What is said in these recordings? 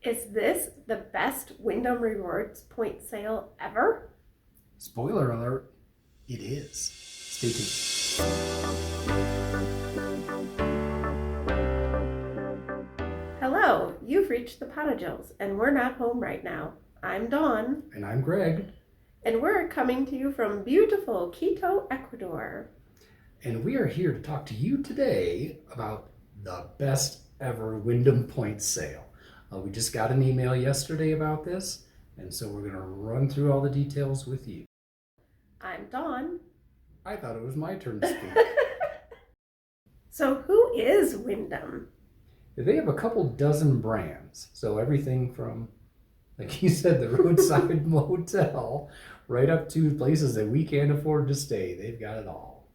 Is this the best Wyndham Rewards point sale ever? Spoiler alert, it is. Stay tuned. Hello, you've reached the Pottages, and we're not home right now. I'm Dawn. And I'm Greg. And we're coming to you from beautiful Quito, Ecuador. And we are here to talk to you today about the best ever Wyndham point sale. We just got an email yesterday about this, and so we're going to run through all the details with you. I'm Dawn. I thought it was my turn to speak. So who is Wyndham? They have a couple dozen brands, so everything from, like you said, the roadside motel, right up to places that we can't afford to stay. They've got it all.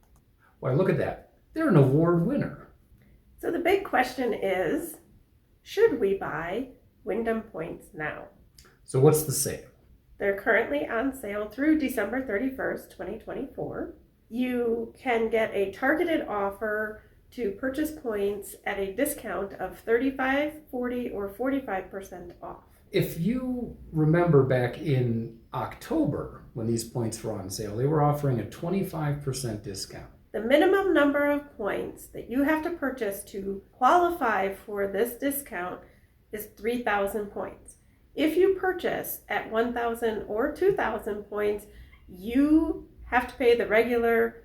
Why, look at that. They're an award winner. So the big question is, should we buy Wyndham points now? So what's the sale? They're currently on sale through December 31st, 2024. You can get a targeted offer to purchase points at a discount of 35%, 40%, or 45% off. If you remember back in October when these points were on sale, they were offering a 25% discount. The minimum number of points that you have to purchase to qualify for this discount is 3,000 points. If you purchase at 1,000 or 2,000 points, you have to pay the regular,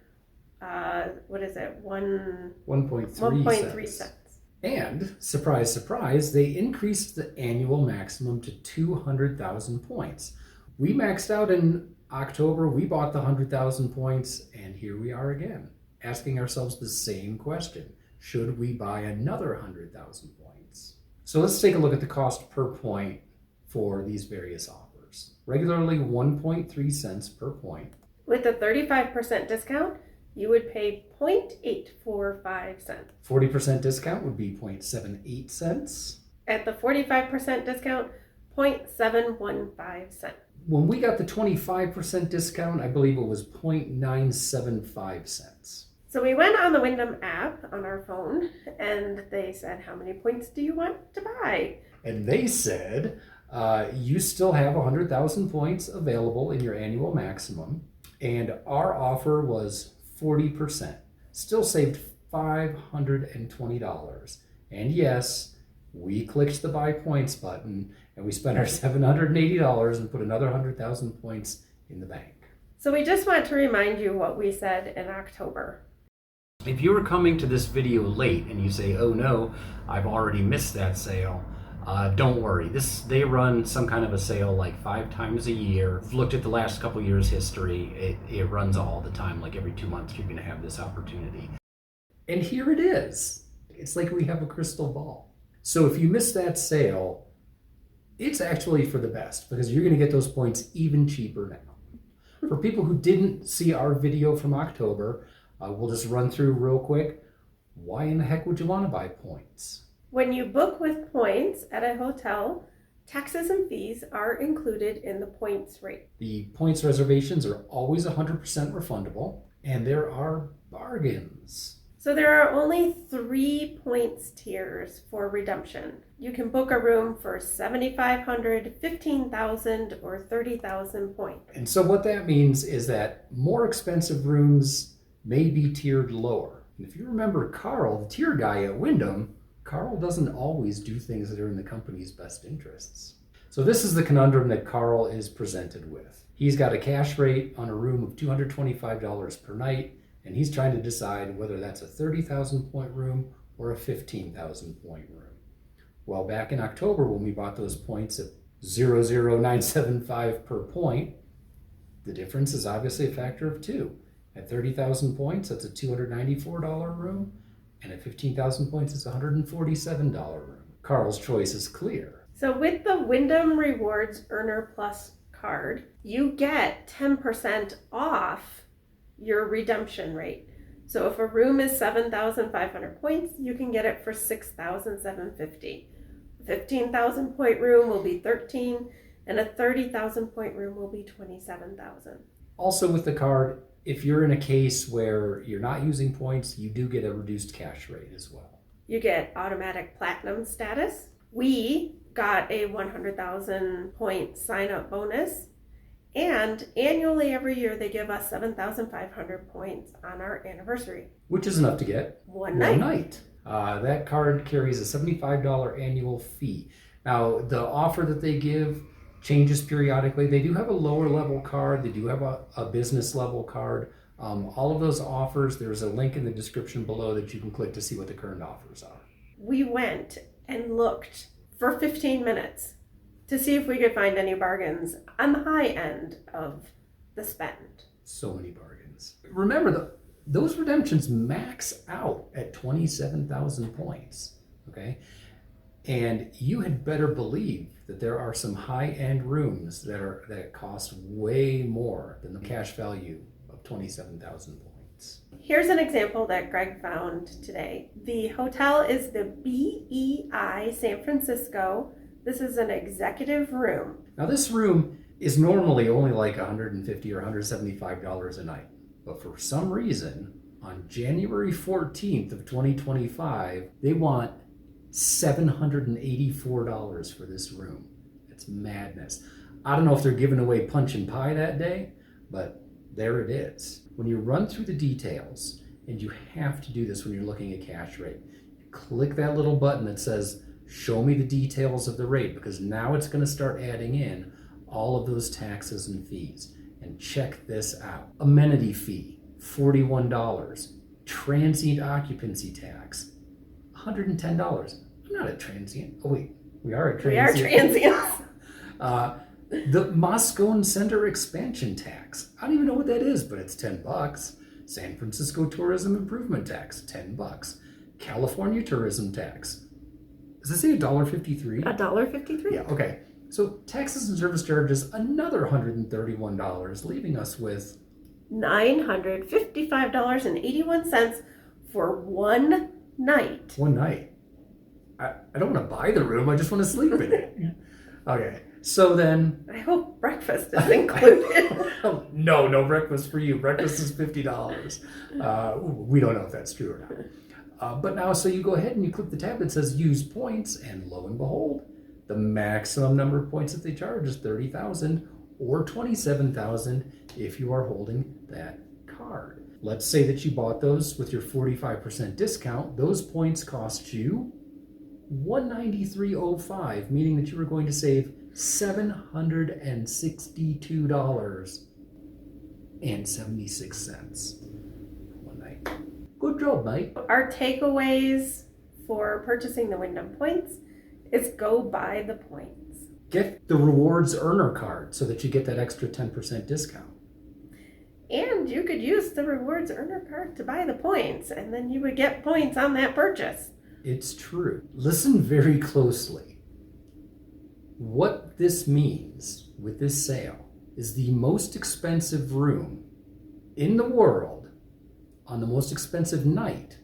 1.3 cents. And, surprise, surprise, they increased the annual maximum to 200,000 points. We maxed out in October, we bought the 100,000 points, and here we are again, asking ourselves the same question. Should we buy another 100,000 points? So let's take a look at the cost per point for these various offers. Regularly 1.3 cents per point. With a 35% discount, you would pay 0.845 cents. 40% discount would be 0.78 cents. At the 45% discount, 0.715 cents. When we got the 25% discount, I believe it was 0.975 cents. So we went on the Wyndham app on our phone, and they said, how many points do you want to buy? And they said, you still have 100,000 points available in your annual maximum, and our offer was 40%. Still saved $520. And yes, we clicked the buy points button, and we spent our $780 and put another 100,000 points in the bank. So we just want to remind you what we said in October. If you were coming to this video late and you say, oh no, I've already missed that sale, don't worry. They run some kind of a sale like 5 times a year. I've looked at the last couple years' history. It runs all the time, like every 2 months you're going to have this opportunity. And here it is. It's like we have a crystal ball. So if you miss that sale, it's actually for the best because you're going to get those points even cheaper now. For people who didn't see our video from October, we'll just run through real quick. Why in the heck would you want to buy points? When you book with points at a hotel, taxes and fees are included in the points rate. The points reservations are always 100% refundable, and there are bargains. So there are only 3 points tiers for redemption. You can book a room for 7,500, 15,000, or 30,000 points. And so what that means is that more expensive rooms may be tiered lower. And if you remember Carl, the tier guy at Wyndham, Carl doesn't always do things that are in the company's best interests. So this is the conundrum that Carl is presented with. He's got a cash rate on a room of $225 per night, and he's trying to decide whether that's a 30,000 point room or a 15,000 point room. Well, back in October when we bought those points at 0.0975 per point, the difference is obviously a factor of 2. At 30,000 points, that's a $294 room, and at 15,000 points, it's a $147 room. Carl's choice is clear. So with the Wyndham Rewards Earner Plus card, you get 10% off your redemption rate. So if a room is 7,500 points, you can get it for 6,750. A 15,000 point room will be 13, and a 30,000 point room will be 27,000. Also with the card, if you're in a case where you're not using points, you do get a reduced cash rate as well. You get automatic platinum status. We got a 100,000 point sign up bonus. And annually, every year, they give us 7,500 points on our anniversary. Which is enough to get One night. That card carries a $75 annual fee. Now, the offer that they give changes periodically. They do have a lower level card. They do have a business level card. All of those offers, there's a link in the description below that you can click to see what the current offers are. We went and looked for 15 minutes to see if we could find any bargains on the high end of the spend. So many bargains. Remember, those redemptions max out at 27,000 points, okay? And you had better believe that there are some high-end rooms that cost way more than the cash value of 27,000 points. Here's an example that Greg found today. The hotel is the BEI San Francisco. This is an executive room. Now this room is normally only like $150 or $175 a night. But for some reason, on January 14th of 2025, they want $784 for this room. It's madness. I don't know if they're giving away punch and pie that day, but there it is. When you run through the details, and you have to do this when you're looking at cash rate, click that little button that says, show me the details of the rate, because now it's going to start adding in all of those taxes and fees. And check this out. Amenity fee, $41. Transient occupancy tax, $110. I'm not a transient. Oh wait, we are a transient. We are transients. The Moscone Center expansion tax. I don't even know what that is, but it's $10. San Francisco Tourism Improvement Tax, $10. California Tourism Tax. Does it say $1.53? $1.53. Yeah, okay. So taxes and service charges, another $131, leaving us with $955.81 for one night. One night. I don't want to buy the room, I just want to sleep in it. Okay, so then... I hope breakfast is included. No breakfast for you. Breakfast is $50. We don't know if that's true or not. But now, so you go ahead and you click the tab that says use points, and lo and behold, the maximum number of points that they charge is 30,000 or 27,000 if you are holding that card. Let's say that you bought those with your 45% discount. Those points cost you $193.05, meaning that you were going to save $762.76 one night. Good job, mate. Our takeaways for purchasing the Wyndham points is go buy the points. Get the rewards earner card so that you get that extra 10% discount. And you could use the rewards earner card to buy the points, and then you would get points on that purchase. It's true. Listen very closely. What this means with this sale is the most expensive room in the world on the most expensive night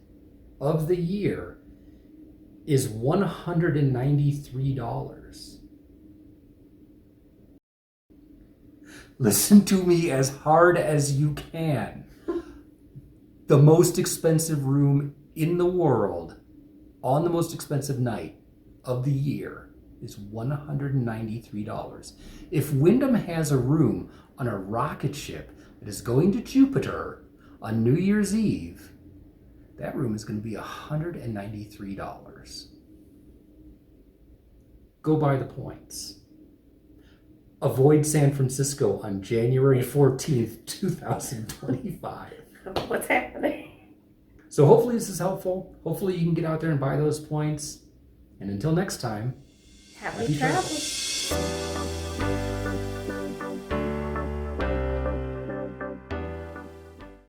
of the year is $193. Listen to me as hard as you can. The most expensive room in the world on the most expensive night of the year is $193. If Wyndham has a room on a rocket ship that is going to Jupiter on New Year's Eve, that room is going to be $193. Go buy the points. Avoid San Francisco on January 14th, 2025. What's happening? So hopefully this is helpful. Hopefully you can get out there and buy those points. And until next time, Happy travels.